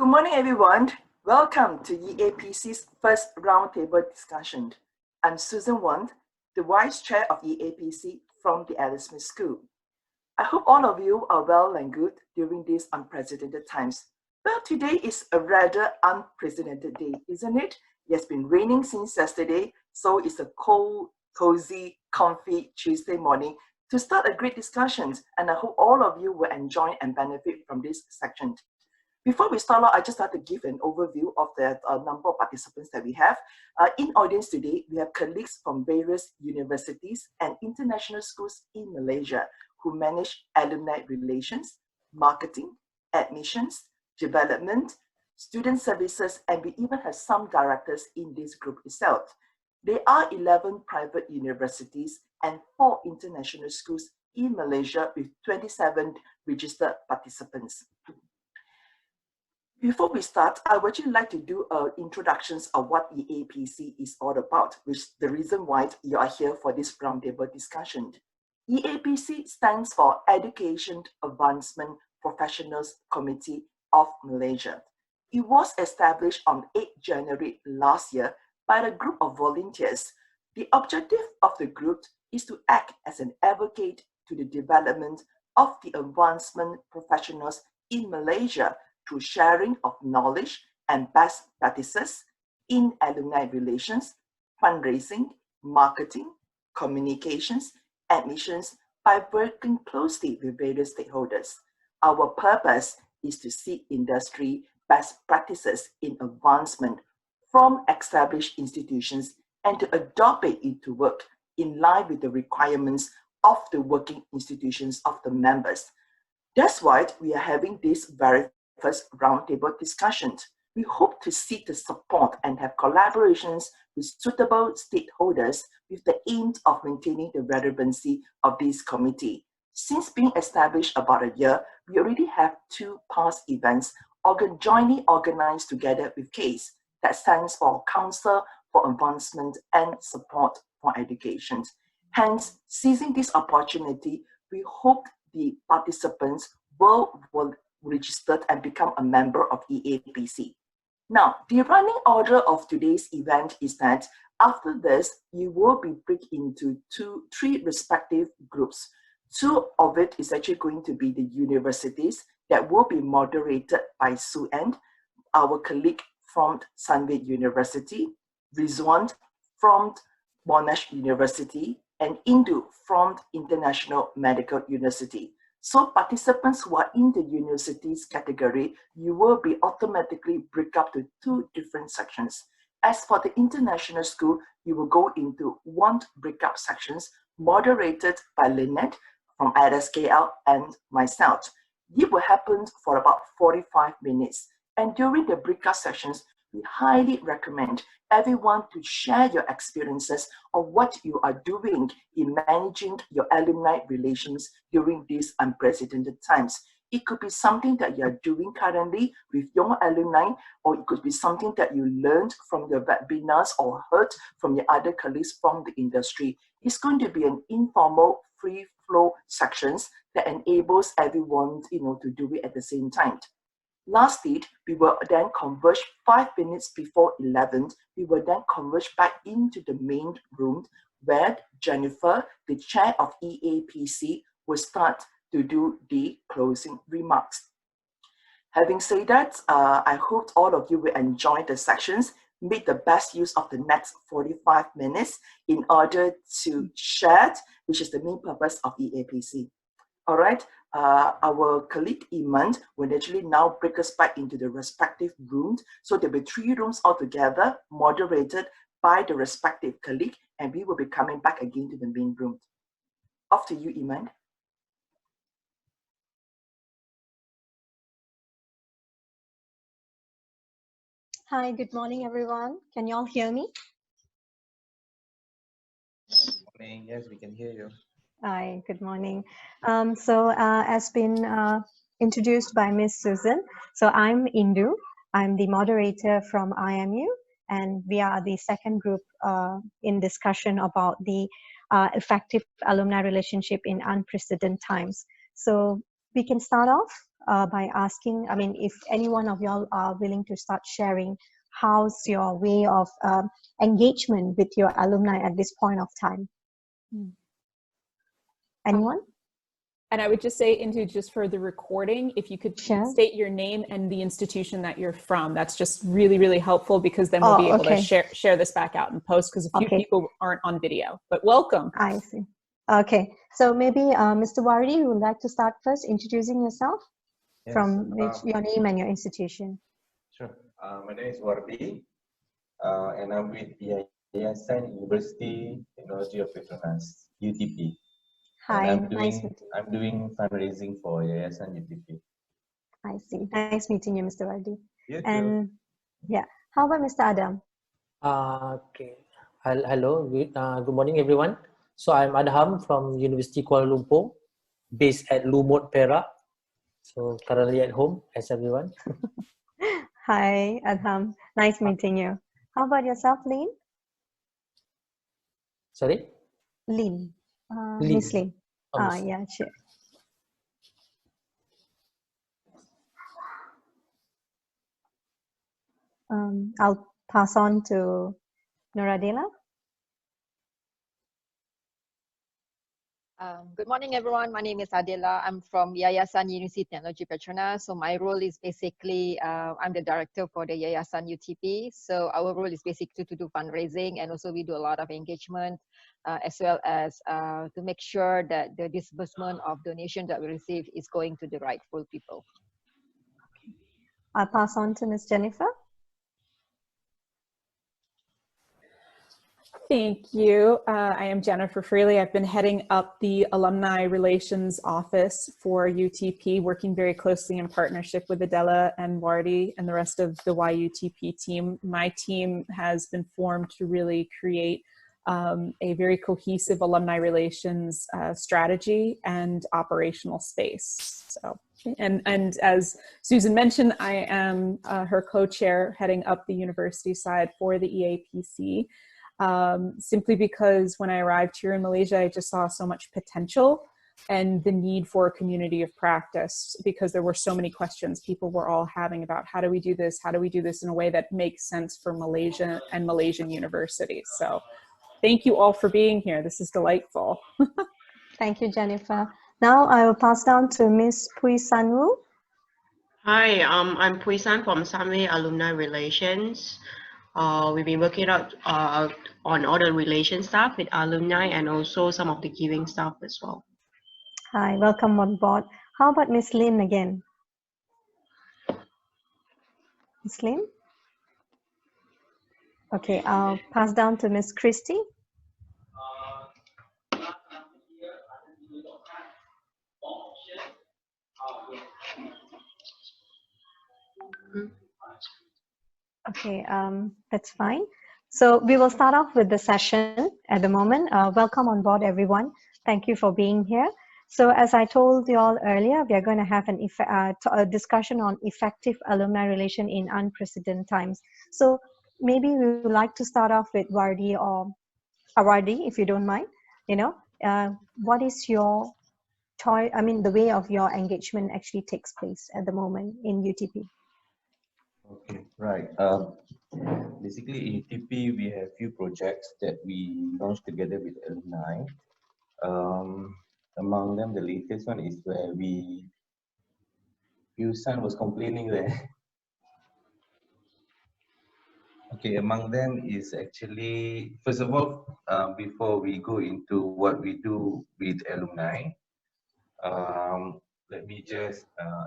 Good morning, everyone. Welcome to EAPC's first roundtable discussion. I'm Susan Wand, the Vice Chair of EAPC from the Alice Smith School. I hope all of you are well and good during these unprecedented times. Well, today is a rather unprecedented day, isn't it? It has been raining since yesterday, so it's a cold, cozy, comfy Tuesday morning to start a great discussion, and I hope all of you will enjoy and benefit from this section. Before we start out, I just like to give an overview of the number of participants that we have. In audience today, we have colleagues from various universities and international schools in Malaysia who manage alumni relations, marketing, admissions, development, student services, and we even have some directors in this group itself. There are 11 private universities and 4 international schools in Malaysia with 27 registered participants. Before we start, I would actually like to do introductions of what EAPC is all about, which is the reason why you are here for this roundtable discussion. EAPC stands for Education Advancement Professionals Committee of Malaysia. It was established on 8 January last year by a group of volunteers. The objective of the group is to act as an advocate to the development of the advancement professionals in Malaysia through sharing of knowledge and best practices in alumni relations, fundraising, marketing, communications, admissions by working closely with various stakeholders. Our purpose is to seek industry best practices in advancement from established institutions and to adopt it into work in line with the requirements of the working institutions of the members. That's why we are having this very first roundtable discussions. We hope to seek the support and have collaborations with suitable stakeholders with the aim of maintaining the relevancy of this committee. Since being established about a year, we already have 2 past events jointly organized together with CASE, that stands for Council for Advancement and Support for Education. Hence, seizing this opportunity, we hope the participants will registered and become a member of EAPC. Now, the running order of today's event is that after this, you will be break into 3 respective groups. 2 of it is actually going to be the universities that will be moderated by Sue Ann, our colleague from Sunway University, Rizwan from Monash University, and Indu from International Medical University. So participants who are in the universities category, you will be automatically break up to 2 different sections. As for the international school, you will go into 1 breakout sections moderated by Lynette from ISKL and myself. It will happen for about 45 minutes. And during the breakout sessions, we highly recommend everyone to share your experiences of what you are doing in managing your alumni relations during these unprecedented times. It could be something that you are doing currently with your alumni, or it could be something that you learned from your webinars or heard from your other colleagues from the industry. It's going to be an informal, free flow sections that enables everyone, to do it at the same time. Lastly, we will then converge 5 minutes before 11. We will then converge back into the main room where Jennifer, the chair of EAPC, will start to do the closing remarks. Having said that, I hope all of you will enjoy the sections. Make the best use of the next 45 minutes in order to share, which is the main purpose of EAPC. All right, our colleague Iman will actually now break us back into the respective rooms. So there'll be 3 rooms altogether, moderated by the respective colleague, and we will be coming back again to the main room. Off to you, Iman. Hi, good morning, everyone. Can you all hear me? Good morning. Yes, we can hear you. Hi, good morning. As been introduced by Miss Susan, so I'm Indu. I'm the moderator from IMU, and we are the second group in discussion about the effective alumni relationship in unprecedented times. So we can start off. by asking, I mean, if any one of y'all are willing to start sharing, how's your way of engagement with your alumni at this point of time? Anyone? And I would just say, into just for the recording, if you could state your name and the institution that you're from, that's just really, really helpful, because then we'll be able to share this back out in post, because a few people aren't on video. But welcome. I see. Okay, so maybe Mr. Wardi, you would like to start first, introducing yourself from your name and your institution. Sure. My name is Wardi, and I'm with Yayasan University Teknologi Petronas, UTP. Hi, I'm doing fundraising for Yayasan UTP. I see. Nice meeting you, Mr. Wardi. You too. And yeah, how about Mr. Adam? Okay. Hello. Good morning, everyone. So I'm Adham from Universiti Kuala Lumpur, based at Lumut, Perak. So currently at home, as everyone. Hi, Adham. Nice meeting you. How about yourself, Lynn? Sorry? Lynn. Miss Lynn. Yeah, sure. I'll pass on to Noradela. Good morning, everyone. My name is Adela. I'm from Yayasan Universiti Teknologi Petronas. So my role is basically, I'm the director for the Yayasan UTP. So our role is basically to do fundraising, and also we do a lot of engagement, as well as to make sure that the disbursement of donation that we receive is going to the rightful people. I'll pass on to Ms. Jennifer. Thank you. I am Jennifer Freely. I've been heading up the Alumni Relations Office for UTP, working very closely in partnership with Adela and Wardi and the rest of the YUTP team. My team has been formed to really create a very cohesive alumni relations strategy and operational space. So, and as Susan mentioned, I am her co-chair heading up the university side for the EAPC. Simply because when I arrived here in Malaysia, I just saw so much potential and the need for a community of practice, because there were so many questions people were all having about how do we do this? How do we do this in a way that makes sense for Malaysia and Malaysian universities? So thank you all for being here. This is delightful. Thank you, Jennifer. Now I will pass down to Ms. Pui Sanwu. Hi, I'm Pui San from Sunway Alumni Relations. We've been working out on all the relation stuff with alumni and also some of the giving stuff as well. Hi, welcome on board. How about Miss Lynn again? Miss Lynn? Okay, I'll pass down to Miss Christy. Okay, that's fine. So we will start off with the session at the moment. Welcome on board, everyone. Thank you for being here. So as I told you all earlier, we are going to have a discussion on effective alumni relation in unprecedented times. So maybe we would like to start off with Wardi or Wardi, if you don't mind. What is your choice? I mean, the way of your engagement actually takes place at the moment in UTP. Okay, right. Basically, in UTP, we have few projects that we launched together with alumni. Among them, the latest one is where Yusan was complaining there. Okay, among them is actually, first of all, before we go into what we do with alumni, let me just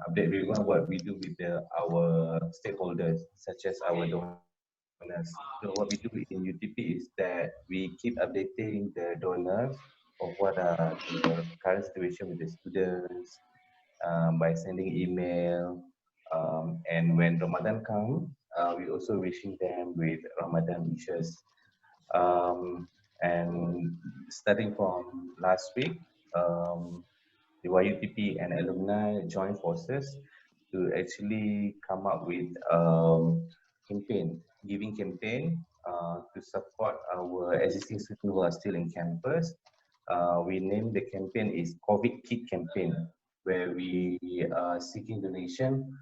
update everyone what we do with our stakeholders, such as our donors. So what we do in UTP is that we keep updating the donors of what are the current situation with the students by sending email. And when Ramadan comes, we also wishing them with Ramadan wishes. And starting from last week, the YUTP and alumni joined forces to actually come up with giving campaign to support our existing students who are still in campus. We named the campaign is COVID Kit Campaign. where we are seeking donation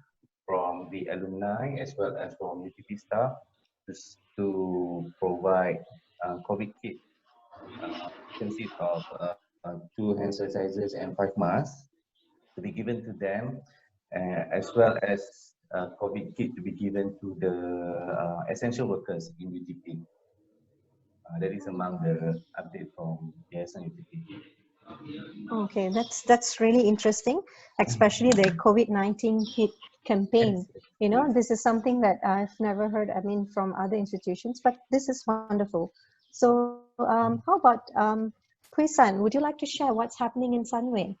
from the alumni as well as from UTP staff to provide COVID kit. Consists of 2 hand sanitizers and 5 masks to be given to them, as well as COVID kit to be given to the essential workers in UTP. That is among the update from Yayasan UTP. Okay, that's really interesting, especially the COVID-19 kit campaign. Yes. You know, this is something that I've never heard, I mean, from other institutions, but this is wonderful. So how about Pui-san, would you like to share what's happening in Sunway?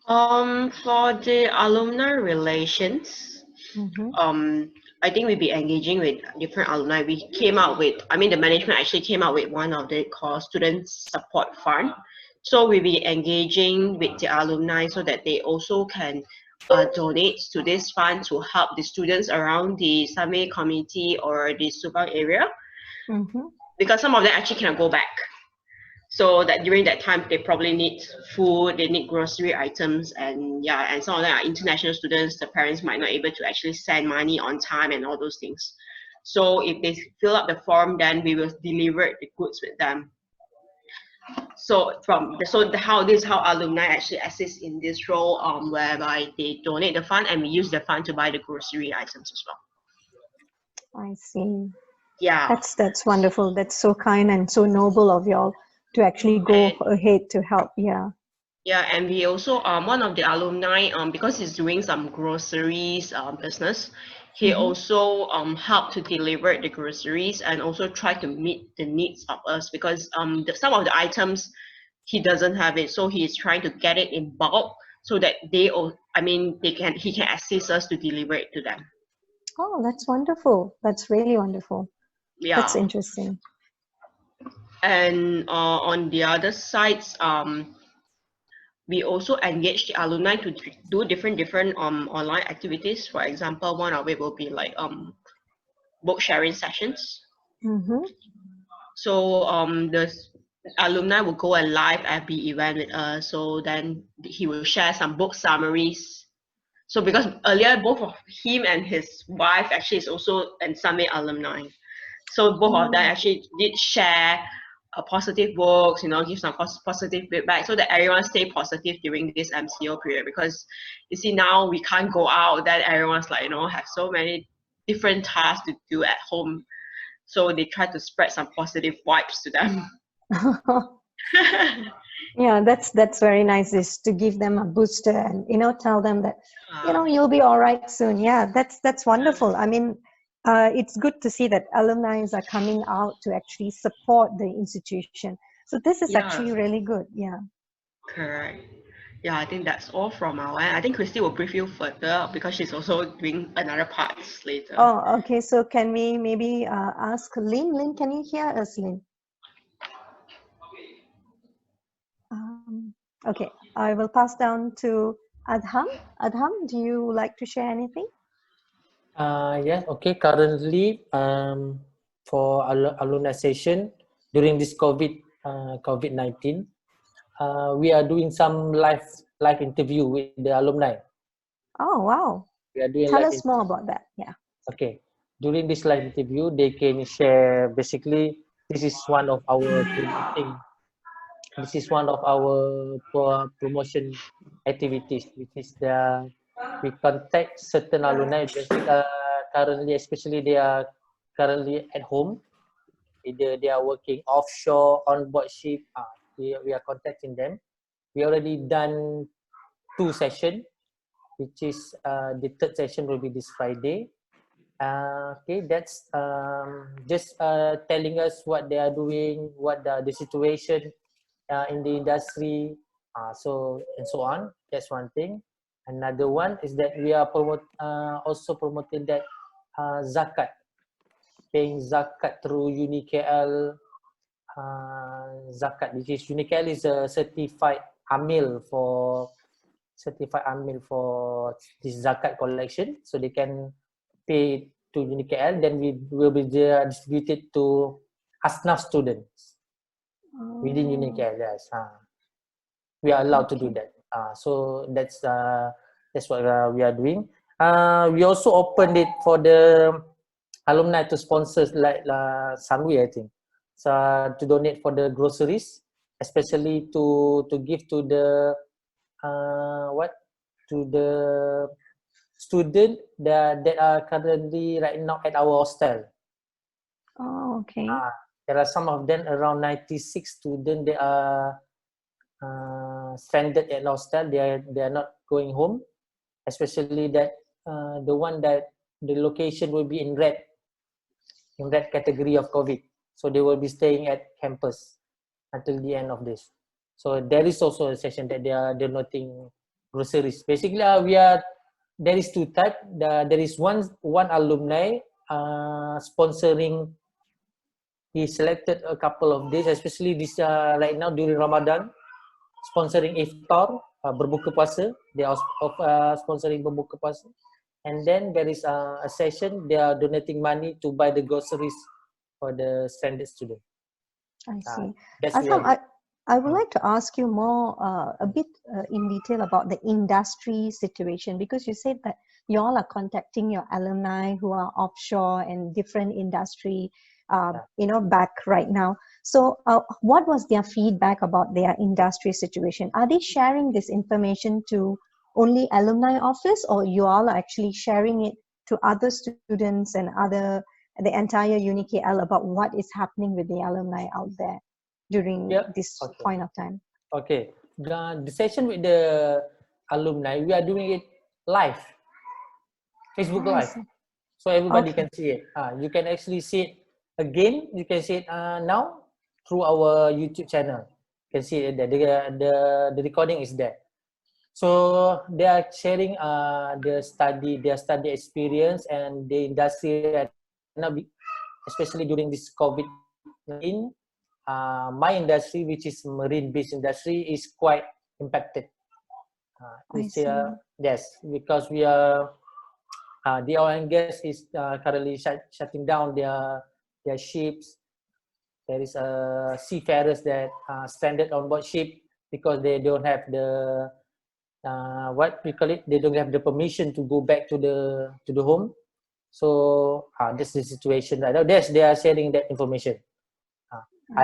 For the alumni relations, I think we'll be engaging with different alumni. We came out with, I mean, the management actually came out with one of the called Student Support Fund. So we'll be engaging with the alumni so that they also can donate to this fund to help the students around the Sunway community or the Subang area. Because some of them actually cannot go back. So that during that time, they probably need food, they need grocery items, and yeah, and some of them are international students. The parents might not able to actually send money on time and all those things. So if they fill up the form, then we will deliver the goods with them. So this is how alumni actually assist in this role, whereby they donate the fund and we use the fund to buy the grocery items as well. I see. Yeah. That's wonderful. That's so kind and so noble of y'all to actually go ahead to help. Yeah. Yeah, and we also one of the alumni because he's doing some groceries business, he also helped to deliver the groceries and also try to meet the needs of us because some of the items he doesn't have it, so he's trying to get it in bulk so that he can assist us to deliver it to them. Oh, that's wonderful. That's really wonderful. Yeah, that's interesting. And on the other sides, we engage the alumni to do different online activities. For example, one of it will be like book sharing sessions. So the alumni will go and live at the event with us. So then he will share some book summaries. So because earlier both of him and his wife actually is also a Sunway alumni. So both of them actually did share positive books, give some positive feedback so that everyone stay positive during this MCO period. Because you see now we can't go out, then everyone's like, have so many different tasks to do at home. So they try to spread some positive vibes to them. Yeah, that's very nice, is to give them a booster and tell them that you'll be all right soon. Yeah, that's wonderful. I mean, it's good to see that alumni are coming out to actually support the institution. So this is actually really good. Yeah. Correct. Yeah, I think that's all from our end. I think Christy will brief you further because she's also doing another parts later. Oh, okay. So can we maybe ask Lynn? Lynn, can you hear us, Lynn? Okay, I will pass down to Adham. Adham, do you like to share anything? Yes, okay. Currently, for alumni session during this COVID-19, we are doing some live interview with the alumni. Oh, wow. We are doing Tell us more about that. Yeah. Okay. During this live interview, they can share, basically, this is one of our promotion activities, which is we contact certain alumni. Currently, especially they are currently at home, either they are working offshore, on board ship. We are contacting them. We already done 2 sessions, which is the 3rd session will be this Friday. Okay, that's just telling us what they are doing, what the situation in the industry, so and so on. That's one thing. Another one is that we are also promoting that zakat, paying zakat through UniKL zakat, which is UniKL is a certified amil for this zakat collection, so they can pay to UniKL, then we will be distributed to ASNAF students within UniKL. Yes, we are allowed to do that So that's what we are doing. We also opened it for the alumni to sponsor, like Sunway, I think, so to donate for the groceries, especially to give to the to the student that are currently right now at our hostel. Oh, okay. There are some of them, around 96 students. They are stranded at hostel. They are not going home, especially that the one that the location will be in red category of COVID. So they will be staying at campus until the end of this. So there is also a section that they are donating groceries. Basically, there is two types. There is one alumni sponsoring. He selected a couple of days, especially this right now during Ramadan, sponsoring iftar, berbuka puasa. They are sponsoring berbuka puasa. And then there is a session, they are donating money to buy the groceries for the stranded student. I see. That's I would like to ask you more a bit in detail about the industry situation, because you said that you all are contacting your alumni who are offshore and different industry, back right now. So what was their feedback about their industry situation? Are they sharing this information to only alumni office, or you all are actually sharing it to other students and the entire UniKL about what is happening with the alumni out there during this point of time? Okay, the session with the alumni, we are doing it live, Facebook Live, so everybody can see it. You can actually see it again. You can see it now through our YouTube channel. You can see it there. The recording is there. So they are sharing their study experience and the industry right now, especially during this COVID-19. My industry, which is marine-based industry, is quite impacted. Yes, because we are the oil and gas is currently shutting down their ships. There is seafarers that stranded on board ship because they don't have the they don't have the permission to go back to the home. So that's the situation right now. Yes, they are sharing that information.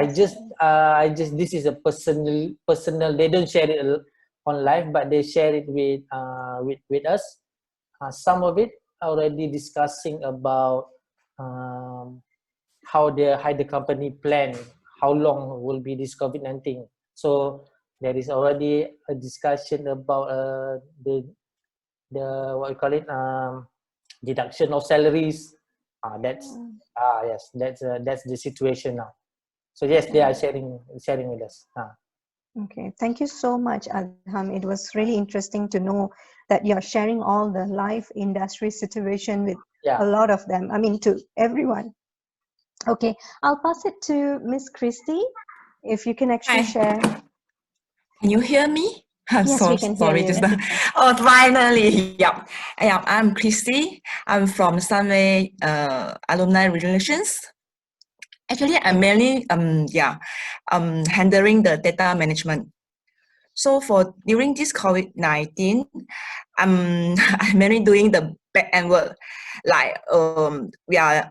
This is a personal. They don't share it on live, but they share it with us. Some of it already discussing about how the company plan, how long will be this COVID-19. So there is already a discussion about the what we call it, deduction of salaries. That's the situation now. So yes, they are sharing with us. Okay, thank you so much, Adham. It was really interesting to know that you're sharing all the live industry situation with a lot of them. I mean, to everyone. Okay, I'll pass it to Miss Christy, if you can actually share. Can you hear me? Yes, we can hear you. Oh, finally, yeah. I'm Christy. I'm from Sunway Alumni Relations. Actually, I'm mainly handling the data management. So during this COVID-19, I'm mainly doing the back end work. Like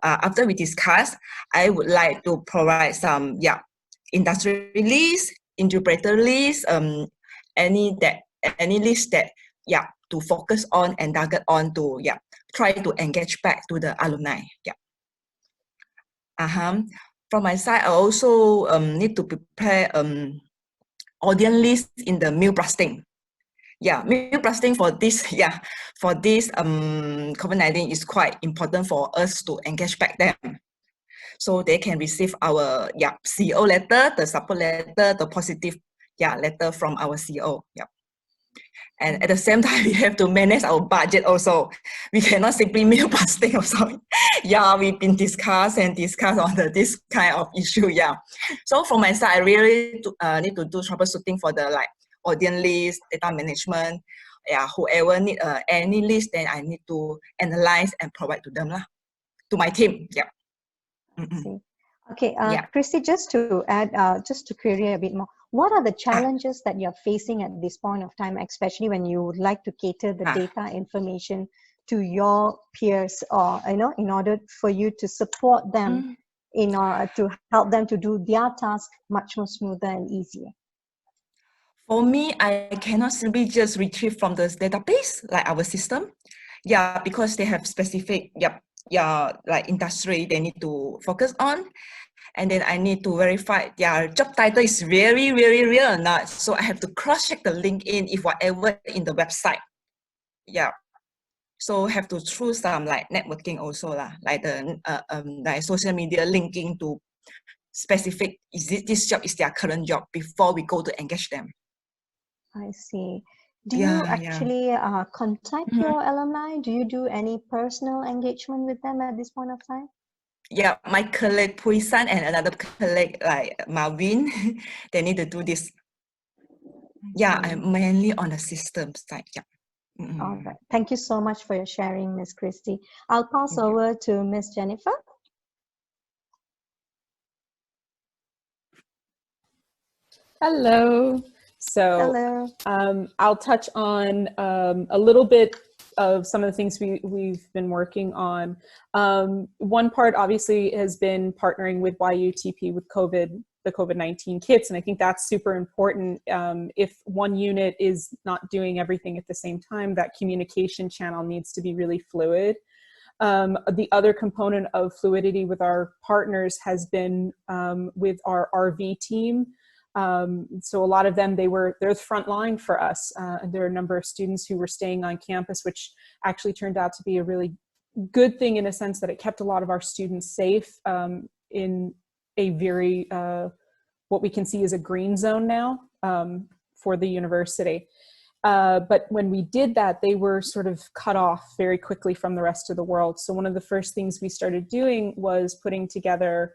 after we discuss, I would like to provide some industry list, interpreter list, any list that to focus on and target on to try to engage back to the alumni. From my side, I also need to prepare audience list in the meal blasting. Meal blasting for this COVID-19 is quite important for us to engage back them, so they can receive our CEO letter, the support letter, the positive letter from our CEO. And at the same time, we have to manage our budget also. We cannot simply meal blasting also. We've been discuss on this kind of issue. So from my side, I really need to do troubleshooting for the audience list, data management. Whoever need any list, then I need to analyze and provide to them to my team. Okay, Yeah. Christy, just to add, just to query a bit more, what are the challenges that you're facing at this point of time, especially when you would like to cater the data information to your peers, or in order for you to support them in order to help them to do their task much more smoother and easier? For me, I cannot simply just retrieve from the database, like our system. Yeah, because they have specific, like industry they need to focus on. And then I need to verify their job title is very, very real or not. So I have to cross-check the LinkedIn if whatever in the website. Yeah. So have to through some like networking also lah, like the like social media linking to specific, this job is their current job before we go to engage them. I see. Do you actually contact your alumni? Do you do any personal engagement with them at this point of time? Yeah, my colleague Puisan and another colleague like Marvin, they need to do this. Yeah, I'm mainly on the system side. Yeah. All right. Thank you so much for your sharing, Miss Christy. I'll pass over to Miss Jennifer. Hello. So I'll touch on a little bit of some of the things we've been working on. One part obviously has been partnering with YUTP with the COVID-19 kits, and I think that's super important. If one unit is not doing everything at the same time, that communication channel needs to be really fluid. The other component of fluidity with our partners has been with our RV team. So a lot of them, they're the front line for us. And there are a number of students who were staying on campus, which actually turned out to be a really good thing in a sense that it kept a lot of our students safe in a very, what we can see as a green zone now for the university. But when we did that, they were sort of cut off very quickly from the rest of the world. So one of the first things we started doing was putting together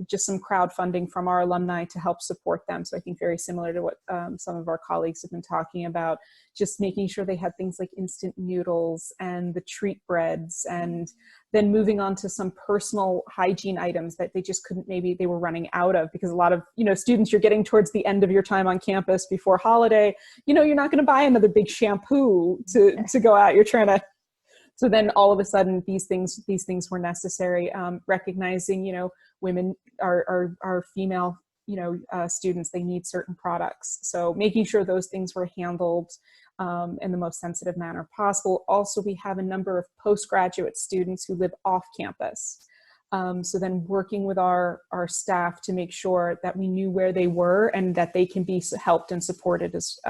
just some crowdfunding from our alumni to help support them. So I think very similar to what some of our colleagues have been talking about, just making sure they had things like instant noodles and the treat breads, and then moving on to some personal hygiene items that they just couldn't, maybe they were running out of, because a lot of, students, you're getting towards the end of your time on campus before holiday, you're not going to buy another big shampoo to go out. You're trying to. So then all of a sudden these things were necessary, recognizing, women are female, students, they need certain products. So making sure those things were handled in the most sensitive manner possible. Also, we have a number of postgraduate students who live off campus. So then working with our staff to make sure that we knew where they were and that they can be helped and supported as,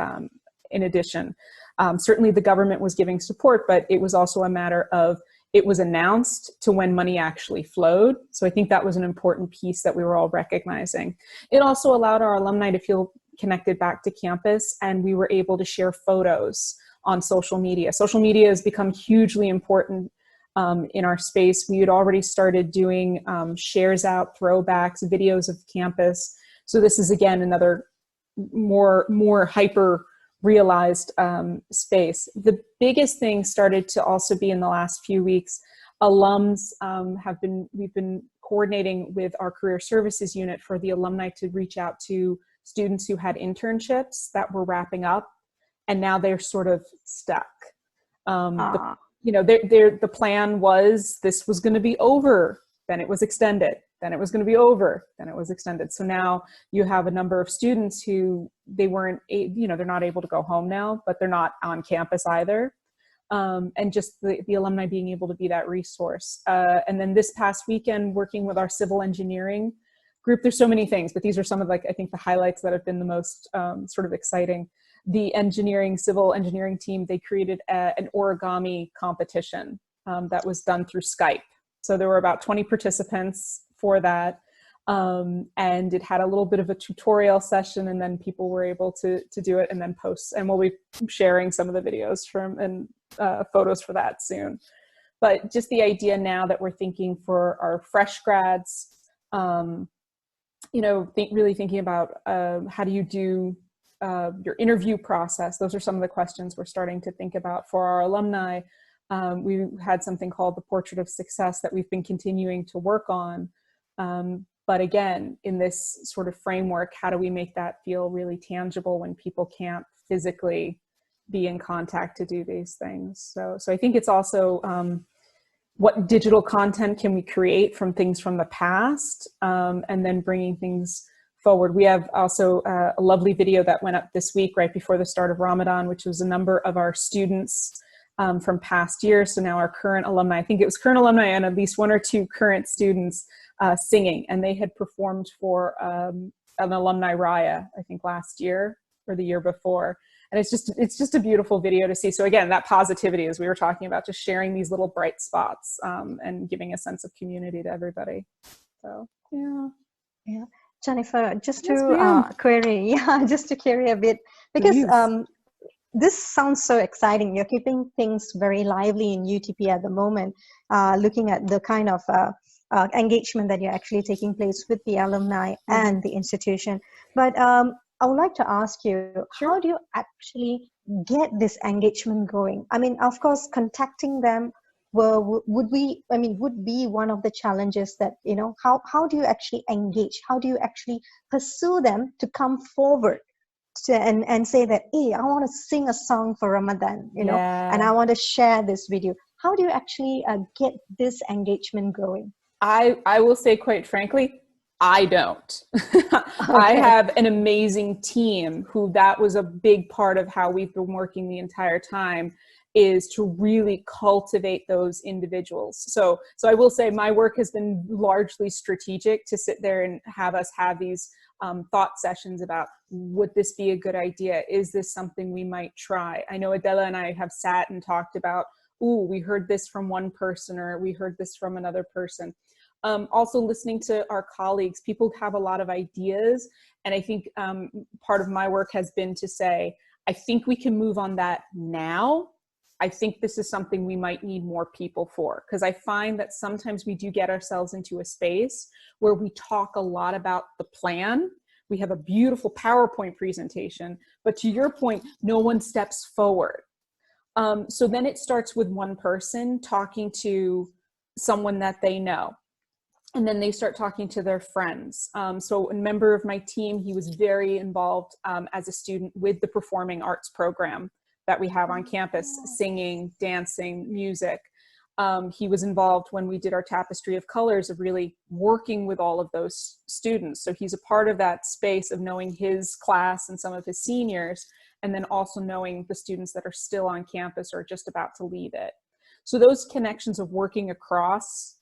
in addition. Certainly the government was giving support, but it was also a matter of, it was announced to when money actually flowed. So I think that was an important piece that we were all recognizing. It also allowed our alumni to feel connected back to campus, and we were able to share photos on social media. Social media has become hugely important in our space. We had already started doing shares out, throwbacks, videos of campus. So this is, again, another more hyper realized space. The biggest thing started to also be in the last few weeks. Alums we've been coordinating with our career services unit for the alumni to reach out to students who had internships that were wrapping up, and now they're sort of stuck. The plan was this was going to be over, then it was extended, then it was going to be over, then it was extended. So now you have a number of students who they're not able to go home now, but they're not on campus either. And just the alumni being able to be that resource. And then this past weekend, working with our civil engineering group, there's so many things, but these are some of, I think, the highlights that have been the most sort of exciting. The civil engineering team, they created an origami competition that was done through Skype. So there were about 20 participants for that. And it had a little bit of a tutorial session, and then people were able to do it and then post. And we'll be sharing some of the videos and photos for that soon. But just the idea now that we're thinking for our fresh grads, really thinking about how do you do your interview process. Those are some of the questions we're starting to think about for our alumni. We had something called the Portrait of Success that we've been continuing to work on. But again, in this sort of framework, how do we make that feel really tangible when people can't physically be in contact to do these things? So I think it's also what digital content can we create from things from the past, and then bringing things forward. We have also a lovely video that went up this week right before the start of Ramadan, which was a number of our students from past years. So now our current alumni, I think it was current alumni and at least one or two current students singing, and they had performed for an alumni Raya, I think last year or the year before. And it's just a beautiful video to see. So again, that positivity, as we were talking about, just sharing these little bright spots and giving a sense of community to everybody. So yeah. Jennifer, just to query, just to query a bit, because this sounds so exciting. You're keeping things very lively in UTP at the moment, looking at the kind of engagement that you're actually taking place with the alumni and the institution. But I would like to ask you, how do you actually get this engagement going? I mean, of course, contacting them would be one of the challenges that, you know, how do you actually engage? How do you actually pursue them to come forward and say that, hey, I want to sing a song for Ramadan, you know, and I want to share this video. How do you actually get this engagement going? I will say, quite frankly, I don't. I have an amazing team who that was a big part of how we've been working the entire time, is to really cultivate those individuals. So I will say my work has been largely strategic, to sit there and have us have these thought sessions about, would this be a good idea? Is this something we might try? I know Adela and I have sat and talked about, ooh, we heard this from one person, or we heard this from another person. Also listening to our colleagues, people have a lot of ideas. And I think part of my work has been to say, I think we can move on that now. I think this is something we might need more people for, because I find that sometimes we do get ourselves into a space where we talk a lot about the plan. We have a beautiful PowerPoint presentation, but to your point, no one steps forward. So then it starts with one person talking to someone that they know. And then they start talking to their friends. So a member of my team, he was very involved as a student with the performing arts program that we have on campus, singing, dancing, music. He was involved when we did our tapestry of colors, of really working with all of those students. So he's a part of that space of knowing his class and some of his seniors, and then also knowing the students that are still on campus or just about to leave it. So those connections of working across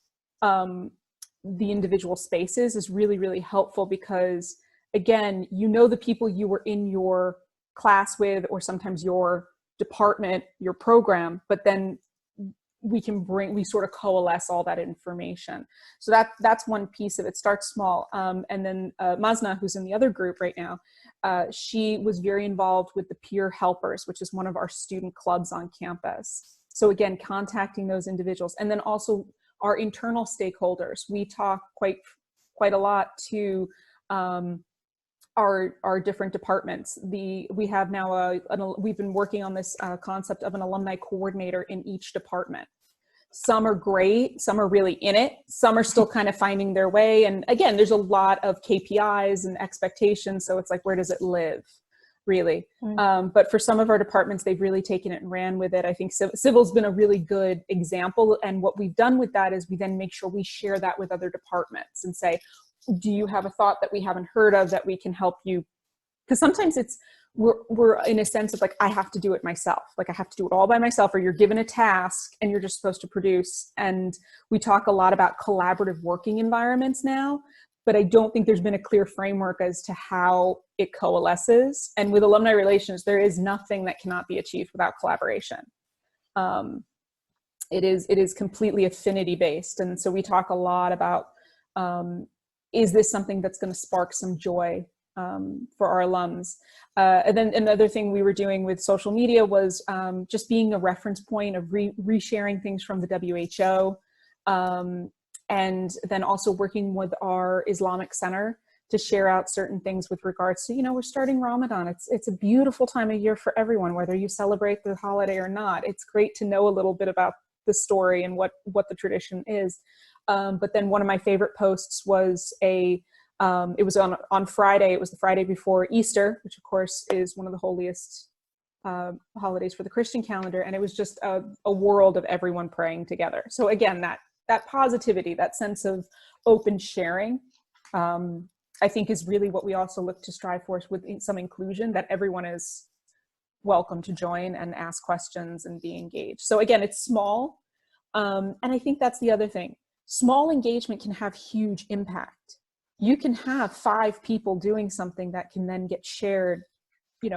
the individual spaces is really, really helpful, because again, you know, the people you were in your class with, or sometimes your department, your program, but then we sort of coalesce all that information. So that's one piece of it. Starts small. And then Mazna, who's in the other group right now, she was very involved with the Peer Helpers, which is one of our student clubs on campus. So again, contacting those individuals. And then also our internal stakeholders. We talk quite a lot to our different departments. We have now we've been working on this concept of an alumni coordinator in each department. Some are great, some are really in it, some are still kind of finding their way. And again, there's a lot of KPIs and expectations, so it's like, where does it live, really? But for some of our departments, they've really taken it and ran with it. I think Civil's been a really good example. And what we've done with that is we then make sure we share that with other departments and say, do you have a thought that we haven't heard of that we can help you? Because sometimes we're in a sense of like, I have to do it myself. Like I have to do it all by myself, or you're given a task and you're just supposed to produce. And we talk a lot about collaborative working environments now, but I don't think there's been a clear framework as to how it coalesces. And with alumni relations, there is nothing that cannot be achieved without collaboration. It is completely affinity based. And so we talk a lot about, is this something that's going to spark some joy for our alums? And then another thing we were doing with social media was just being a reference point of resharing things from the WHO. And then also working with our Islamic Center to share out certain things with regards to, we're starting Ramadan. It's a beautiful time of year for everyone, whether you celebrate the holiday or not. It's great to know a little bit about the story and what the tradition is. But then one of my favorite posts was it was on Friday. It was the Friday before Easter, which of course is one of the holiest holidays for the Christian calendar. And it was just a world of everyone praying together. So again, that positivity, that sense of open sharing, I think is really what we also look to strive for with some inclusion, that everyone is welcome to join and ask questions and be engaged. So again, it's small. And I think that's the other thing. Small engagement can have huge impact. You can have 5 people doing something that can then get shared,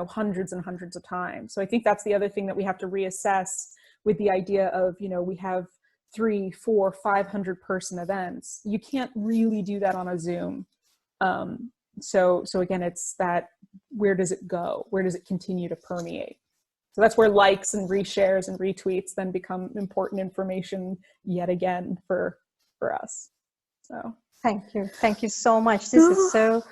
hundreds and hundreds of times. So I think that's the other thing that we have to reassess with the idea of, we have 300, 400, 500 person events. You can't really do that on a Zoom. So again, it's that, where does it go? Where does it continue to permeate? So that's where likes and reshares and retweets then become important information yet again for us. So thank you so much. This is so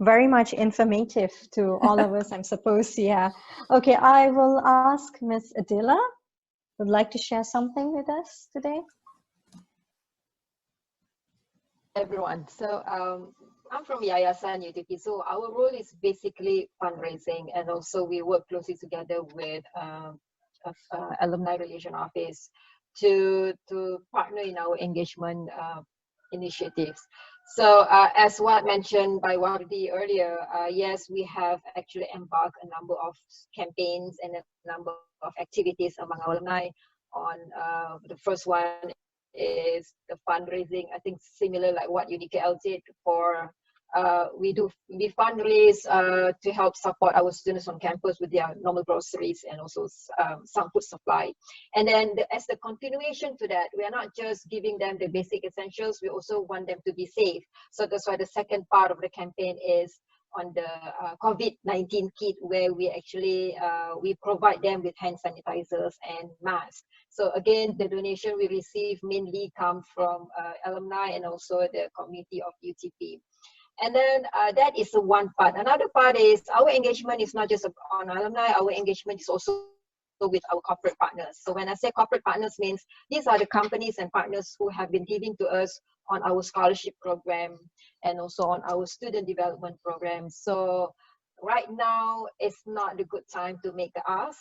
very much informative to all of us, I'm supposed. Yeah. Okay, I will ask Ms. Adila, would like to share something with us today? Everyone. So I'm from Yayasan UTP. So our role is basically fundraising, and also we work closely together with Alumni Relation Office to partner in our engagement initiatives. So as what mentioned by Wardi earlier, yes, we have actually embarked a number of campaigns and a number of activities among our alumni. On the first one is the fundraising. I think similar like what UDKL did for we fundraise to help support our students on campus with their normal groceries and also some food supply. And then as the continuation to that, we are not just giving them the basic essentials, we also want them to be safe. So that's why the second part of the campaign is on the COVID-19 kit, where we actually we provide them with hand sanitizers and masks. So again, the donation we receive mainly come from alumni and also the community of UTP. And then that is the one part. Another part is our engagement is not just on alumni, our engagement is also with our corporate partners. So when I say corporate partners, means these are the companies and partners who have been giving to us on our scholarship program and also on our student development program. So right now, it's not a good time to make the ask,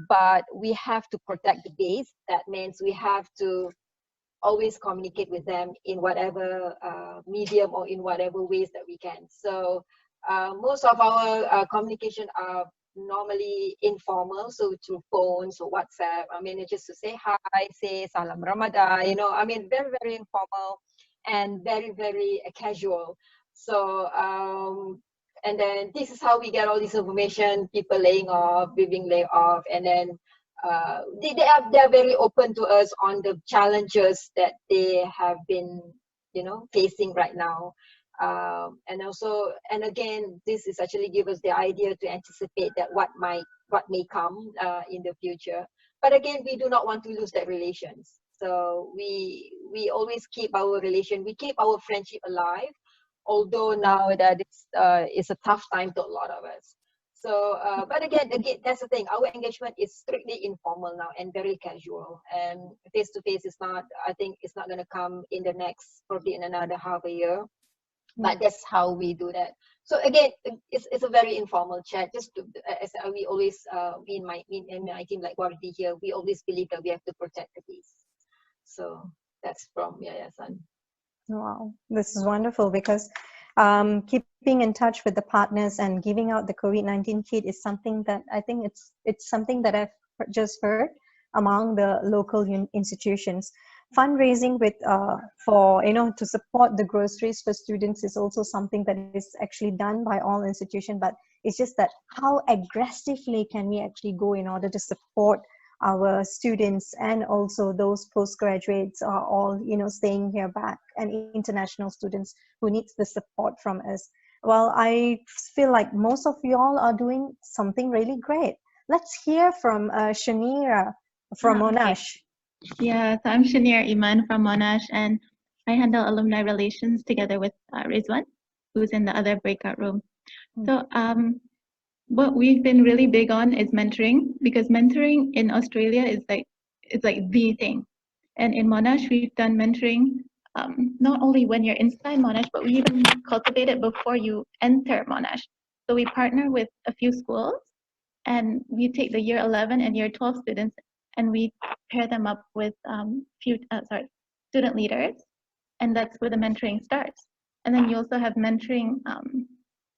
but we have to protect the base. That means we have to always communicate with them in whatever medium or in whatever ways that we can. So most of our communication are normally informal, so through phones or WhatsApp. I mean, it's just to say hi, say Salam Ramadan, you know, I mean, very, very informal and very, very casual. So, and then this is how we get all this information, people laying off, being laid off, and then they're very open to us on the challenges that they have been, you know, facing right now. And also, and again, this is actually give us the idea to anticipate that what may come in the future. But again, we do not want to lose that relations. So we always keep our relation, we keep our friendship alive, although now that it's a tough time to a lot of us. So, but again, that's the thing. Our engagement is strictly informal now and very casual. And face to face is not. I think it's not going to come in the next, probably in another half a year. But that's how we do that. So again, it's a very informal chat. Just to, as we always, in my team, like Wardi here, we always believe that we have to protect the peace. So that's from Yayasan. Wow, this is wonderful, because keeping in touch with the partners and giving out the COVID-19 kit is something that I think it's something that I've just heard among the local institutions. Fundraising with for, you know, to support the groceries for students is also something that is actually done by all institutions, but it's just that how aggressively can we actually go in order to support our students and also those postgraduates are all, you know, staying here back, and international students who needs the support from us. Well, I feel like most of you all are doing something really great. Let's hear from Shanira from Monash. Yeah, so I'm Shanira Iman from Monash, and I handle alumni relations together with Rizwan, who's in the other breakout room. So what we've been really big on is mentoring, because mentoring in Australia is like the thing. And in Monash, we've done mentoring not only when you're inside Monash, but we even cultivate it before you enter Monash. So we partner with a few schools, and we take the year 11 and year 12 students, and we pair them up with student leaders, and that's where the mentoring starts. And then you also have mentoring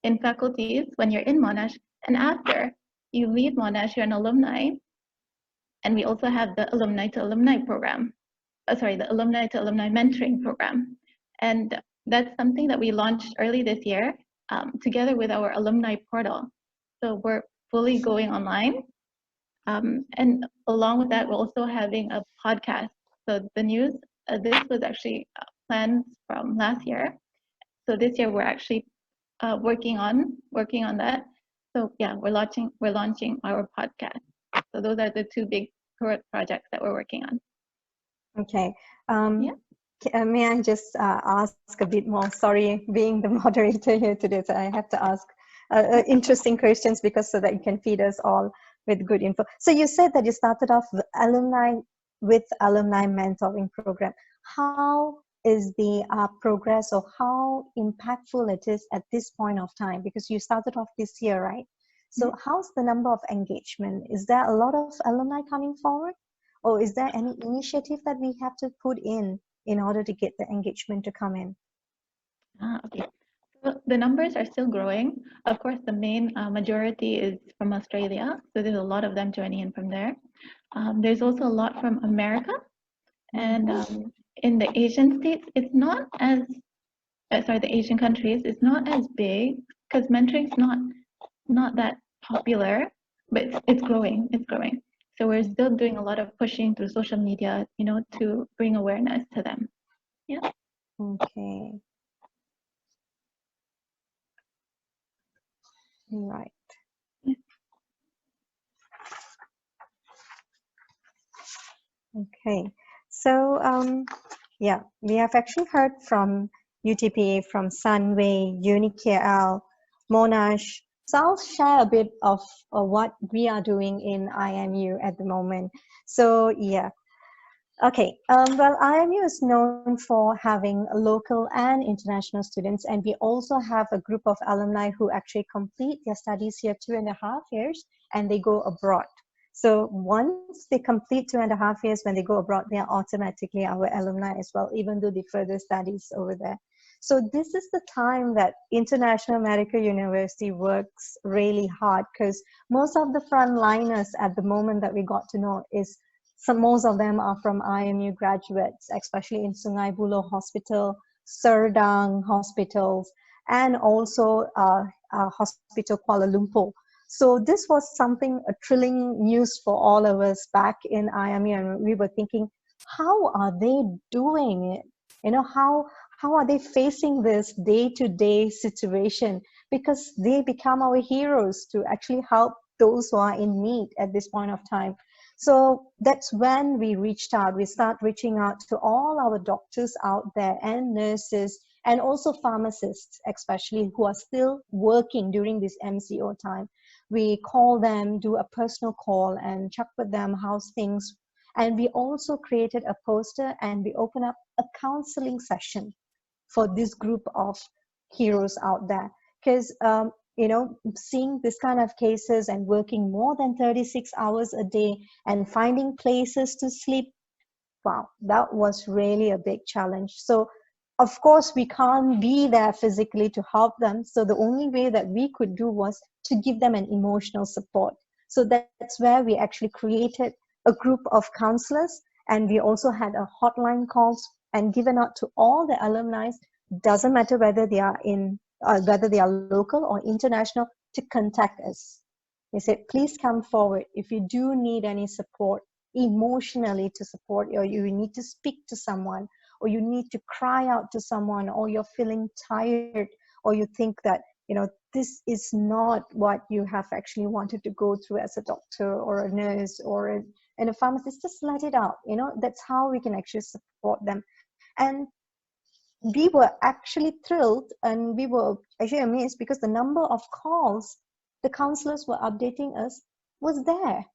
in faculties when you're in Monash, and after you leave Monash, you're an alumni, and we also have the alumni to alumni program. The alumni to alumni mentoring program, and that's something that we launched early this year together with our alumni portal. So we're fully going online, and along with that, we're also having a podcast. So the news, this was actually planned from last year. So this year we're actually working on that. So yeah, we're launching our podcast. So those are the two big projects that we're working on. Okay. May I just ask a bit more? Sorry, being the moderator here today, so I have to ask interesting questions because so that you can feed us all with good info. So you said that you started off with alumni mentoring program. How is the progress, or how impactful it is at this point of time? Because you started off this year, right? So how's the number of engagement? Is there a lot of alumni coming forward? Or is there any initiative that we have to put in order to get the engagement to come in? Okay. So the numbers are still growing. Of course, the main majority is from Australia. So there's a lot of them joining in from there. There's also a lot from America. And in the Asian states, it's not as, the Asian countries, it's not as big because mentoring is not that popular, but it's growing. So we're still doing a lot of pushing through social media, to bring awareness to them. Yeah. Okay. Right. Yeah. Okay. So, yeah, we have actually heard from UTP, from Sunway, UniKL, Monash. So I'll share a bit of what we are doing in IMU at the moment. So yeah, okay. Well, IMU is known for having local and international students, and we also have a group of alumni who actually complete their studies here 2.5 years, and they go abroad. So once they complete 2.5 years, when they go abroad, they are automatically our alumni as well, even though they further studies over there. So this is the time that International Medical University works really hard, because most of the frontliners at the moment that we got to know is most of them are from IMU graduates, especially in Sungai Buloh Hospital, Serdang hospitals, and also Hospital Kuala Lumpur. So this was something, a thrilling news for all of us back in IMU, and we were thinking, how are they doing it? How are they facing this day-to-day situation? Because they become our heroes to actually help those who are in need at this point of time. So that's when we reached out. We start reaching out to all our doctors out there, and nurses, and also pharmacists, especially, who are still working during this MCO time. We call them, do a personal call, and check with them how's things. And we also created a poster, and we open up a counseling session for this group of heroes out there. Because seeing this kind of cases and working more than 36 hours a day and finding places to sleep, wow, that was really a big challenge. So of course we can't be there physically to help them, so the only way that we could do was to give them an emotional support. So that's where we actually created a group of counselors, and we also had a hotline calls and given out to all the alumni, doesn't matter whether they are whether they are local or international, to contact us. They said, please come forward if you do need any support emotionally to support you, or you need to speak to someone, or you need to cry out to someone, or you're feeling tired, or you think that this is not what you have actually wanted to go through as a doctor or a nurse or a pharmacist, just let it out. That's how we can actually support them. And we were actually thrilled, and we were actually amazed, because the number of calls the counselors were updating us was there.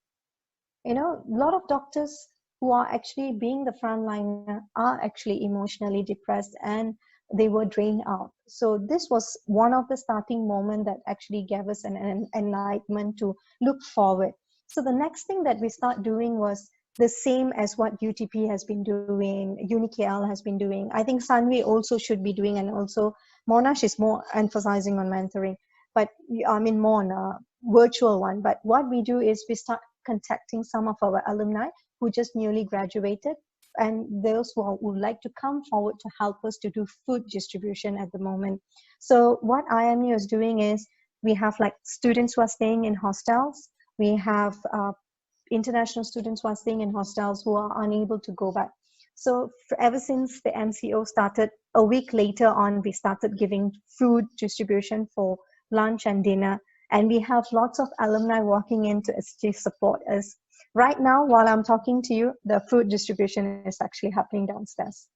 A lot of doctors who are actually being the frontliner are actually emotionally depressed and they were drained out. So this was one of the starting moments that actually gave us an enlightenment to look forward. So the next thing that we start doing was the same as what UTP has been doing, UniKL has been doing. I think Sunway also should be doing, and also Monash is more emphasizing on mentoring, but I mean more on a virtual one. But what we do is we start contacting some of our alumni who just newly graduated, and those who would like to come forward to help us to do food distribution at the moment. So what IMU is doing is we have like students who are staying in hostels. We have international students who are staying in hostels who are unable to go back. So ever since the MCO started, a week later on, we started giving food distribution for lunch and dinner. And we have lots of alumni walking in to actually support us. Right now, while I'm talking to you, the food distribution is actually happening downstairs.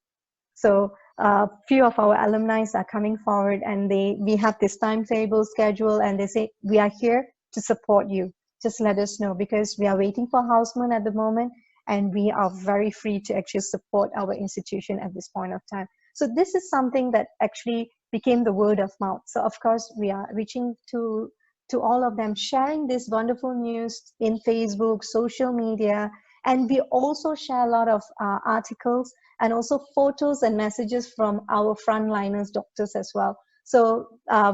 So a few of our alumni are coming forward, and we have this timetable schedule, and they say, we are here to support you. Just let us know, because we are waiting for houseman at the moment, and we are very free to actually support our institution at this point of time. So this is something that actually became the word of mouth. So of course, we are reaching to all of them, sharing this wonderful news in Facebook, social media, and we also share a lot of articles and also photos and messages from our frontliners, doctors as well. So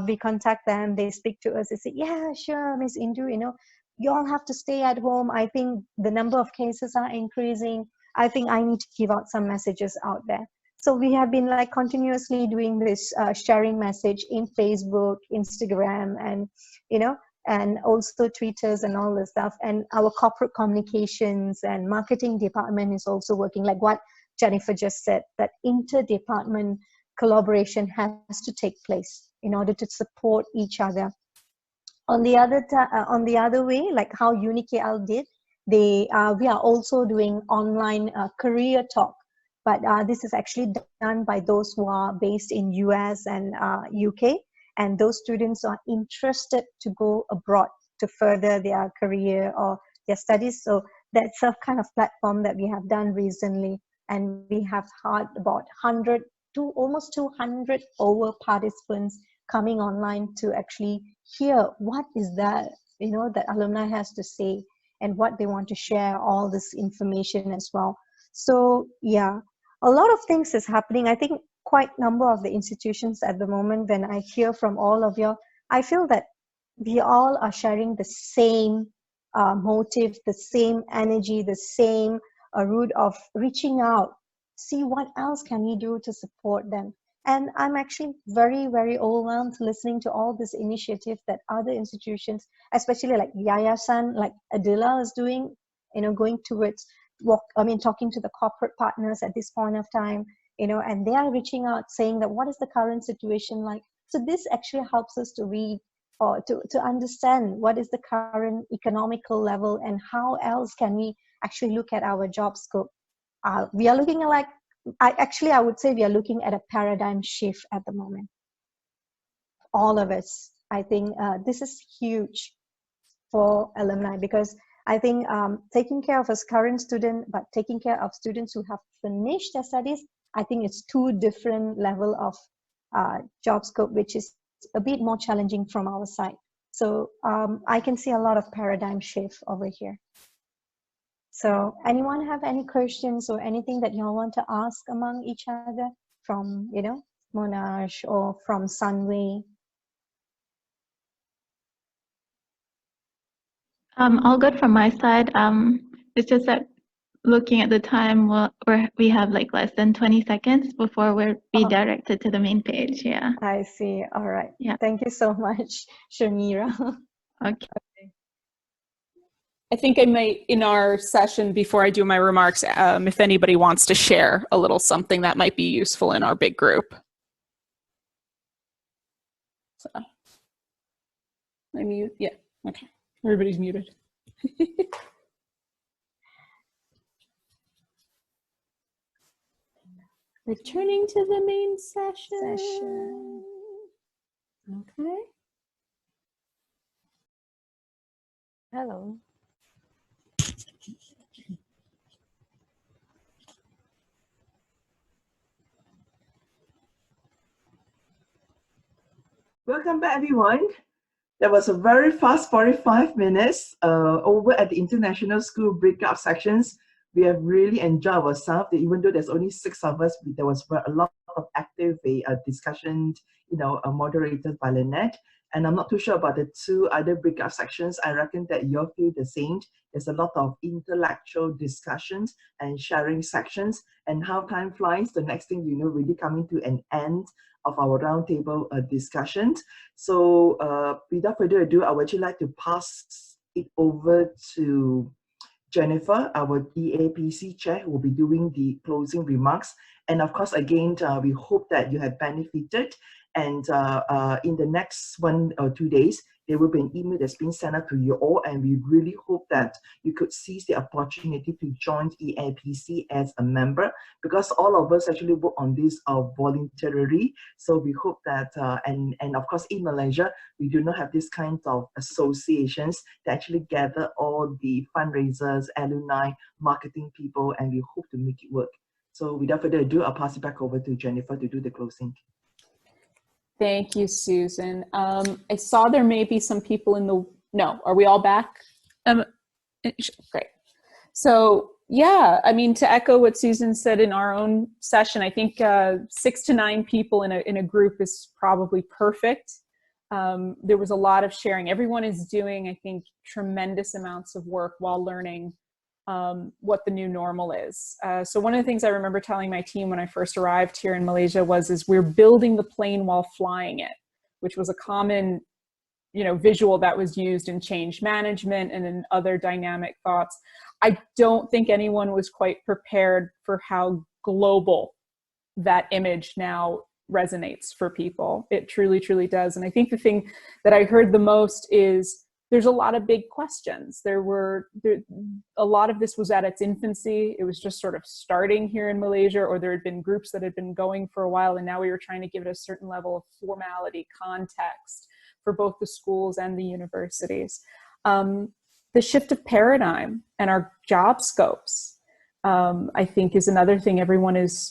we contact them, they speak to us, they say, yeah, sure, Miss Indu, you know, you all have to stay at home. I think the number of cases are increasing. I think I need to give out some messages out there. So we have been like continuously doing this sharing message in Facebook, Instagram, and you know, and also Twitters and all this stuff. And our corporate communications and marketing department is also working, like what Jennifer just said, that inter-department collaboration has to take place in order to support each other. On the other way, like how UniKL did, we are also doing online career talk, but this is actually done by those who are based in US and UK, and those students are interested to go abroad to further their career or their studies. So that's a kind of platform that we have done recently, and we have had about 100 to almost 200 over participants coming online to actually hear what is that, you know, that alumni has to say and what they want to share, all this information as well. So yeah, a lot of things is happening. I think quite a number of the institutions at the moment, when I hear from all of you, I feel that we all are sharing the same motive, the same energy, the same route of reaching out, see what else can we do to support them. And I'm actually very, very overwhelmed listening to all this initiative that other institutions, especially like Yayasan, like Adila is doing, you know, going towards talking to the corporate partners at this point of time, you know, and they are reaching out saying that what is the current situation like. So this actually helps us to read or to understand what is the current economical level and how else can we actually look at our job scope. We are looking at like, I would say we are looking at a paradigm shift at the moment. All of us, I think this is huge for alumni, because I think taking care of a current student, but taking care of students who have finished their studies, I think it's two different level of job scope, which is a bit more challenging from our side. So I can see a lot of paradigm shift over here. So anyone have any questions or anything that you all want to ask among each other from, you know, Monash or from Sunway? All good from my side. It's just that looking at the time, we have like less than 20 seconds before we're redirected to the main page. Yeah. I see. All right. Yeah. Thank you so much, Shamira. Okay. I think I might, in our session, before I do my remarks, if anybody wants to share a little something that might be useful in our big group. So, I mute? Yeah, okay. Everybody's muted. Returning to the main session. Okay. Hello. Welcome back, everyone. That was a very fast 45 minutes over at the International School breakout sections. We have really enjoyed ourselves. Even though there's only 6 of us, there was a lot of active discussion, moderated by Lynette. And I'm not too sure about the 2 other breakout sections. I reckon that you'll feel the same. There's a lot of intellectual discussions and sharing sections. And how time flies, the next thing you know, really coming to an end of our roundtable discussions. So without further ado, I would actually like to pass it over to Jennifer, our EAPC chair, who will be doing the closing remarks. And of course, again, we hope that you have benefited. And in the next 1 or 2 days, there will be an email that's been sent out to you all. And we really hope that you could seize the opportunity to join EAPC as a member, because all of us actually work on this voluntarily. So we hope that, and of course in Malaysia, we do not have this kind of associations that actually gather all the fundraisers, alumni, marketing people, and we hope to make it work. So without further ado, I'll pass it back over to Jennifer to do the closing. Thank you, Susan. I saw there may be some people in the, no, are we all back? Great. So yeah, I mean, to echo what Susan said in our own session, I think 6 to 9 people in a group is probably perfect. There was a lot of sharing. Everyone is doing, I think, tremendous amounts of work while learning what the new normal is. So one of the things I remember telling my team when I first arrived here in Malaysia is we're building the plane while flying it, which was a common, visual that was used in change management and in other dynamic thoughts. I don't think anyone was quite prepared for how global that image now resonates for people. It truly, truly does. And I think the thing that I heard the most is there's a lot of big questions. A lot of this was at its infancy. It was just sort of starting here in Malaysia, or there had been groups that had been going for a while, and now we were trying to give it a certain level of formality, context for both the schools and the universities. The shift of paradigm and our job scopes, I think, is another thing everyone is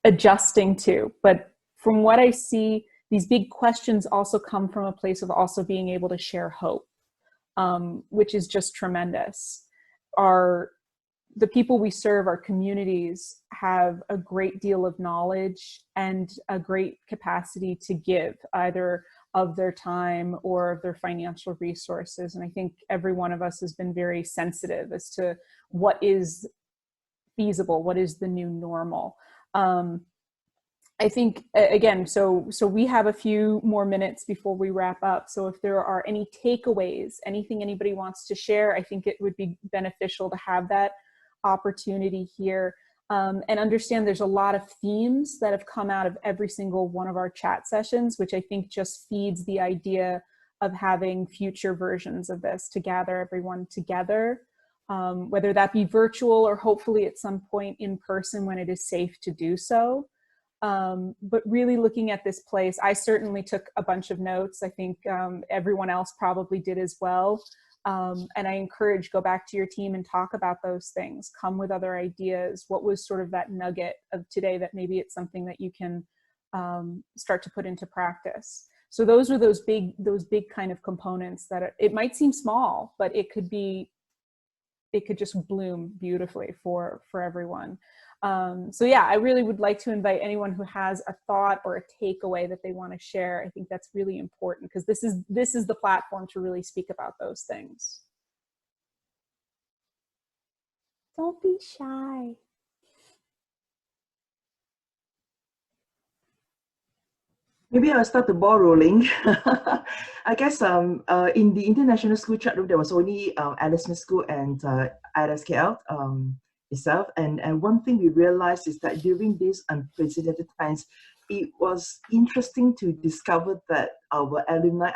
adjusting to. But from what I see, these big questions also come from a place of also being able to share hope, which is just tremendous. The people we serve, our communities, have a great deal of knowledge and a great capacity to give, either of their time or of their financial resources. And I think every one of us has been very sensitive as to what is feasible, what is the new normal. I think, again, so we have a few more minutes before we wrap up. So if there are any takeaways, anything anybody wants to share, I think it would be beneficial to have that opportunity here. And understand there's a lot of themes that have come out of every single one of our chat sessions, which I think just feeds the idea of having future versions of this to gather everyone together, whether that be virtual or hopefully at some point in person when it is safe to do so. But really looking at this place, I certainly took a bunch of notes. I think everyone else probably did as well. And I encourage, go back to your team and talk about those things. Come with other ideas. What was sort of that nugget of today that maybe it's something that you can start to put into practice. So those are those big kind of components that it might seem small, but it could just bloom beautifully for everyone. So yeah, I really would like to invite anyone who has a thought or a takeaway that they want to share. I think that's really important because this is the platform to really speak about those things. Don't be shy. Maybe I'll start the ball rolling. I guess in the international school chat room, there was only Alice Smith School and IRSKL itself. And one thing we realized is that during these unprecedented times, it was interesting to discover that our alumni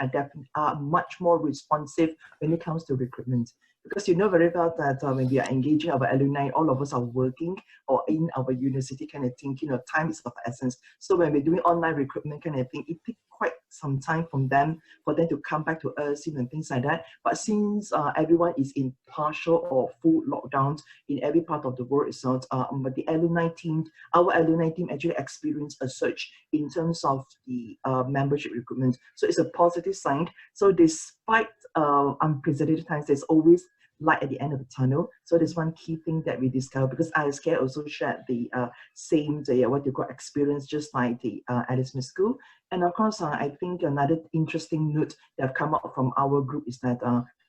are much more responsive when it comes to recruitment. Because you know very well that when we are engaging our alumni, all of us are working or in our university kind of thing, time is of essence. So when we're doing online recruitment kind of thing, it takes quite some time from them for them to come back to us, and things like that. But since everyone is in partial or full lockdowns in every part of the world itself, but the alumni team, our alumni team actually experienced a surge in terms of the membership recruitment. So it's a positive sign. So despite unprecedented times, there's always light at the end of the tunnel. So there's one key thing that we discovered, because ISK also shared the same what you call experience, just like the Alice Smith School. And of course, I think another interesting note that have come out from our group is that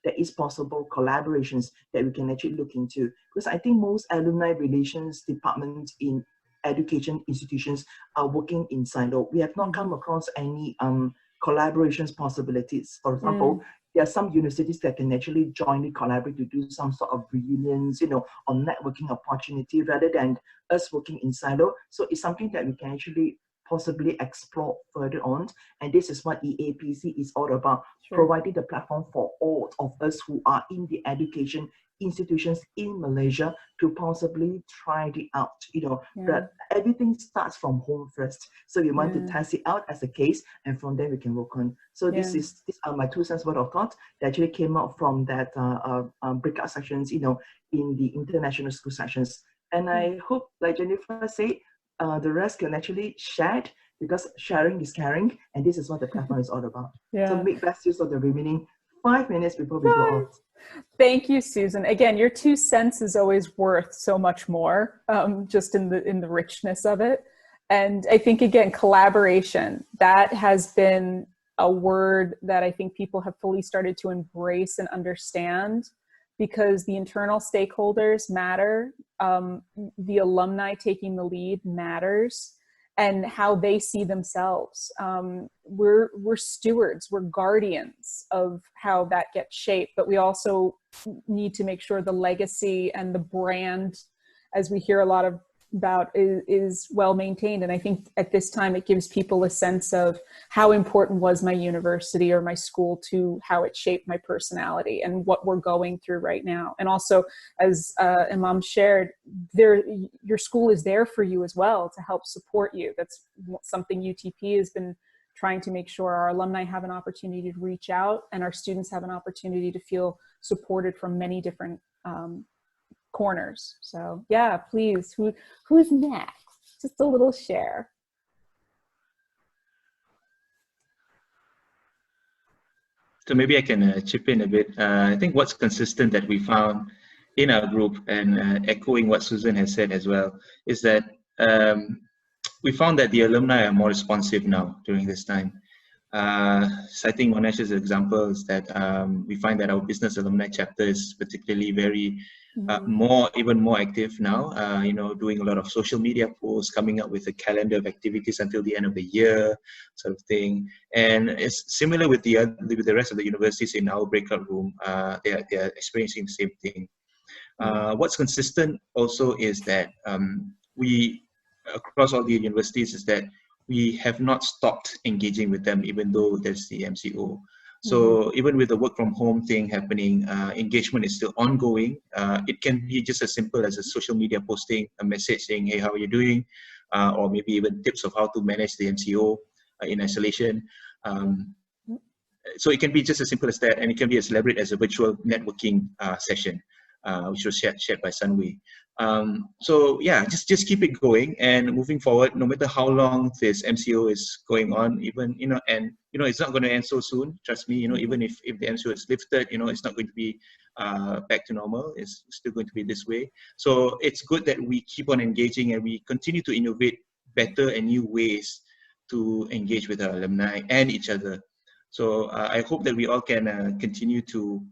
there is possible collaborations that we can actually look into, because I think most alumni relations departments in education institutions are working in silo. We have not come across any collaborations possibilities. For example, there are some universities that can actually jointly collaborate to do some sort of reunions, on networking opportunity rather than us working in silo. So it's something that we can actually possibly explore further on. And this is what EAPC is all about, providing the platform for all of us who are in the education institutions in Malaysia to possibly try it out, but everything starts from home first. So we want to test it out as a case, and from there we can work on. So these are my 2 cents worth of thought that actually came out from that breakout sessions, in the international school sessions. And I hope, like Jennifer said, the rest can actually share it, because sharing is caring, and this is what the platform is all about. So make best use of the remaining 5 minutes before we go off. Thank you, Susan. Again, your 2 cents is always worth so much more, just in the richness of it. And I think, again, collaboration, that has been a word that I think people have fully started to embrace and understand, because the internal stakeholders matter. The alumni taking the lead matters, and how they see themselves. We're stewards, we're guardians of how that gets shaped, but we also need to make sure the legacy and the brand, as we hear a lot about, is well maintained. And I think at this time it gives people a sense of how important was my university or my school to how it shaped my personality and what we're going through right now. And also, as Imam shared, your school is there for you as well to help support you. That's something UTP has been trying to make sure our alumni have an opportunity to reach out, and our students have an opportunity to feel supported from many different corners. So yeah, please, who's next? Just a little share. So maybe I can chip in a bit. I think what's consistent that we found in our group, and echoing what Susan has said as well, is that we found that the alumni are more responsive now during this time. Citing Monash as an example, is that we find that our business alumni chapter is particularly very even more active now, doing a lot of social media posts, coming up with a calendar of activities until the end of the year, sort of thing. And it's similar with the rest of the universities in our breakout room. They are experiencing the same thing. What's consistent also is that we, across all the universities, is that we have not stopped engaging with them, even though there's the MCO. So even with the work from home thing happening, engagement is still ongoing. It can be just as simple as a social media posting, a message saying, hey, how are you doing? Or maybe even tips of how to manage the MCO in isolation. So it can be just as simple as that, and it can be as elaborate as a virtual networking session, which was shared by Sunway. So yeah, just keep it going and moving forward, no matter how long this MCO is going on, even, it's not going to end so soon, trust me, even if the MCO is lifted, it's not going to be back to normal. It's still going to be this way. So it's good that we keep on engaging and we continue to innovate better and new ways to engage with our alumni and each other. So I hope that we all can continue to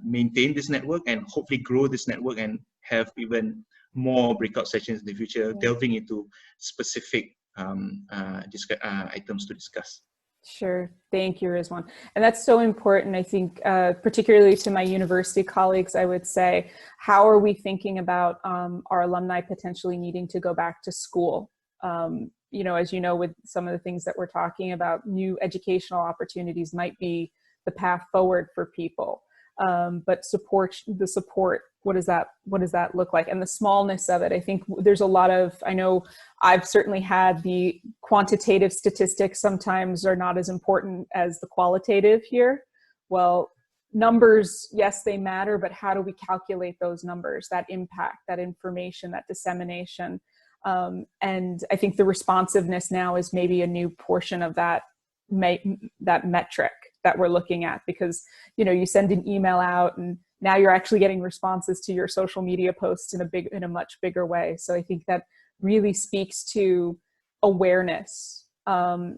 maintain this network and hopefully grow this network and have even more breakout sessions in the future, delving into specific items to discuss. Sure. Thank you, Rizwan. And that's so important, I think, particularly to my university colleagues, I would say, how are we thinking about our alumni potentially needing to go back to school? As you know, with some of the things that we're talking about, new educational opportunities might be the path forward for people. But the support what does that look like? And the smallness of it, I think there's a lot of, I know I've certainly had the quantitative statistics sometimes are not as important as the qualitative here. Well, numbers, yes, they matter, but how do we calculate those numbers, that impact, that information, that dissemination? And I think the responsiveness now is maybe a new portion of that metric that we're looking at, because, you know, you send an email out and now you're actually getting responses to your social media posts in a much bigger way. So I think that really speaks to awareness.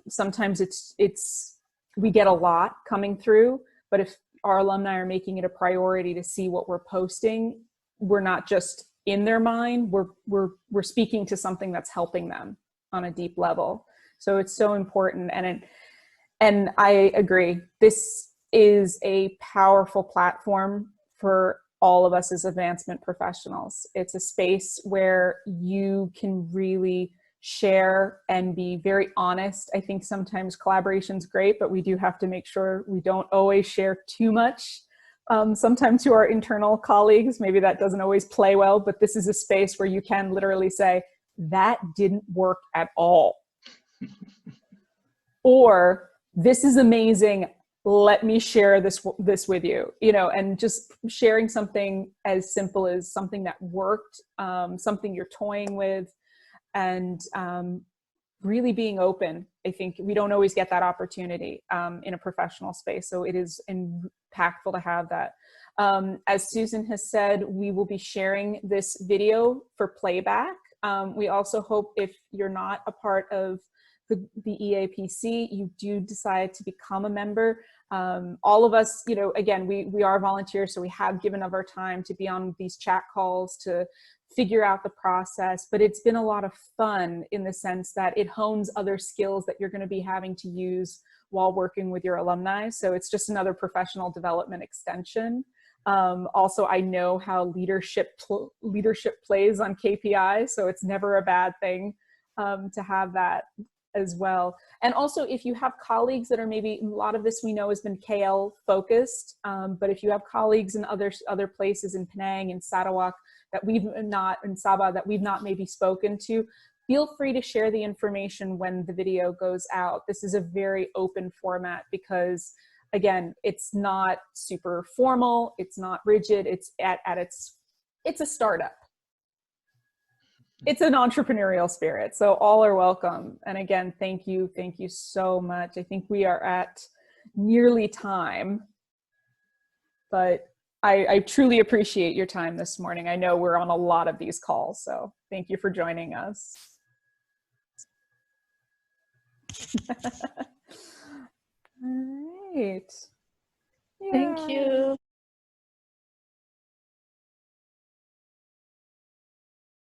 Sometimes we get a lot coming through, but if our alumni are making it a priority to see what we're posting, we're not just in their mind, we're speaking to something that's helping them on a deep level. So it's so important. And I agree, this is a powerful platform for all of us as advancement professionals. It's a space where you can really share and be very honest. I think sometimes collaboration's great, but we do have to make sure we don't always share too much. Sometimes to our internal colleagues, maybe that doesn't always play well, but this is a space where you can literally say, that didn't work at all. Or, this is amazing, let me share this with you, you know, and just sharing something as simple as something that worked, something you're toying with, and really being open. I think we don't always get that opportunity in a professional space, so it is impactful to have that. As Susan has said, we will be sharing this video for playback. We also hope, if you're not a part of the EAPC, you do decide to become a member. All of us, you know, again, we are volunteers, so we have given of our time to be on these chat calls to figure out the process, but it's been a lot of fun in the sense that it hones other skills that you're going to be having to use while working with your alumni. So it's just another professional development extension. Also, I know how leadership plays on KPIs, so it's never a bad thing to have that as well. And also, if you have colleagues that are maybe, a lot of this we know has been KL focused, but if you have colleagues in other places in Penang and Sarawak that we've not, in Sabah, that we've not maybe spoken to, feel free to share the information when the video goes out. This is a very open format because, again, it's not super formal, it's not rigid, it's it's a startup. It's an entrepreneurial spirit, so all are welcome. And again, thank you so much. I think we are at nearly time, but I truly appreciate your time this morning. I know we're on a lot of these calls, so thank you for joining us. All right. Yeah. Thank you.